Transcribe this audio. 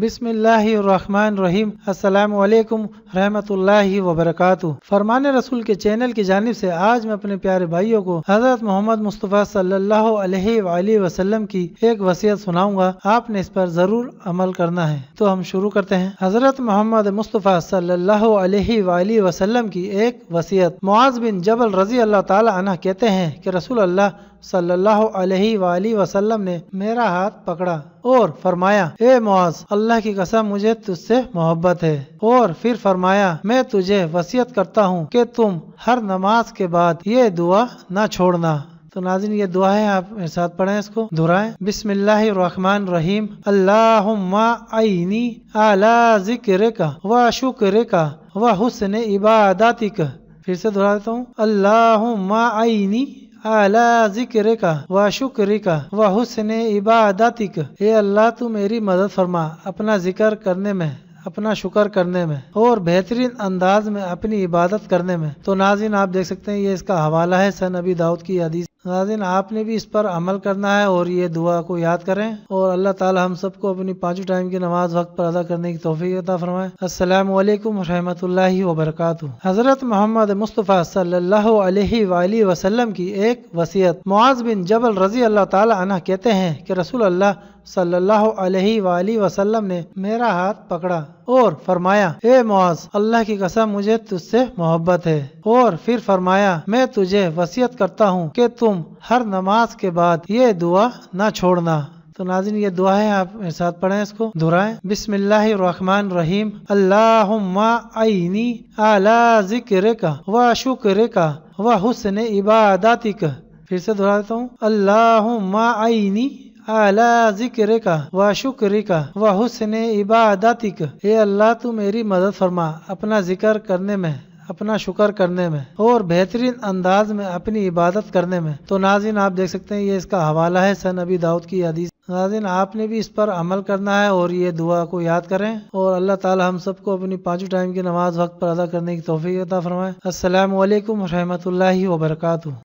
بسم اللہ الرحمن الرحیم۔ السلام علیکم رحمۃ اللہ وبرکاتہ۔ فرمان رسول کے چینل کی جانب سے آج میں اپنے پیارے بھائیوں کو حضرت محمد مصطفیٰ صلی اللہ علیہ وآلہ وسلم کی ایک وصیت سناؤں گا، آپ نے اس پر ضرور عمل کرنا ہے۔ تو ہم شروع کرتے ہیں۔ حضرت محمد مصطفیٰ صلی اللہ علیہ وآلہ وسلم کی ایک وصیت۔ معاذ بن جبل رضی اللہ تعالی عنہ کہتے ہیں کہ رسول اللہ صلی اللہ علیہ وآلہ وسلم نے میرا ہاتھ پکڑا اور فرمایا، اے معاذ، اللہ کی قسم مجھے تجھ سے محبت ہے، اور پھر فرمایا، میں تجھے وصیت کرتا ہوں کہ تم ہر نماز کے بعد یہ دعا نہ چھوڑنا۔ تو ناظرین، یہ دعا ہے، آپ میرے ساتھ پڑھیں، اس کو دہرائیں۔ بسم اللہ الرحمن الرحیم۔ اللہم اعنی علی ذکرک و شکرک و حسن عبادتک۔ پھر سے دہرا دیتا ہوں، اللہم اعنی اعلی ذکرک و شکرک و حسن عبادتک۔ اے اللہ، تو میری مدد فرما اپنا ذکر کرنے میں، اپنا شکر کرنے میں، اور بہترین انداز میں اپنی عبادت کرنے میں۔ تو ناظرین، آپ دیکھ سکتے ہیں، یہ اس کا حوالہ ہے سن نبی داؤد کی حدیث۔ ناظرین، آپ نے بھی اس پر عمل کرنا ہے اور یہ دعا کو یاد کریں، اور اللہ تعالی ہم سب کو اپنی 5 ٹائم کی نماز وقت پر ادا کرنے کی توفیق عطا فرمائے۔ السلام علیکم رحمۃ اللہ وبرکاتہ۔ حضرت محمد مصطفیٰ صلی اللہ علیہ وآلہ وسلم کی ایک وصیت۔ معاذ بن جبل رضی اللہ تعالی عنہ کہتے ہیں کہ رسول اللہ صلی اللہ علیہ وآلہ وسلم نے میرا ہاتھ پکڑا اور فرمایا، اے معاذ، اللہ کی قسم مجھے تجھ سے محبت ہے، اور پھر فرمایا، میں تجھے وصیت کرتا ہوں کہ تم ہر نماز کے بعد یہ دعا نہ چھوڑنا۔ تو ناظرین، یہ دعا ہے، آپ میرے ساتھ پڑھیں، اس کو دہرائیں۔ بسم اللہ الرحمن الرحیم۔ اللہم اعنی علی ذکرک و شکرک و حسن عبادتک۔ پھر سے دہرا دیتا ہوں، اللہم اعنی اعلی ذکرک و شکرک و حسن عبادتک۔ اے اللہ، تو میری مدد فرما اپنا ذکر کرنے میں، اپنا شکر کرنے میں، اور بہترین انداز میں اپنی عبادت کرنے میں۔ تو ناظرین، آپ دیکھ سکتے ہیں، یہ اس کا حوالہ ہے سن نبی داؤد کی حدیث۔ ناظرین، آپ نے بھی اس پر عمل کرنا ہے اور یہ دعا کو یاد کریں، اور اللہ تعالی ہم سب کو اپنی 5 ٹائم کی نماز وقت پر ادا کرنے کی توفیق عطا فرمائے۔ السلام علیکم رحمۃ اللہ وبرکاتہ۔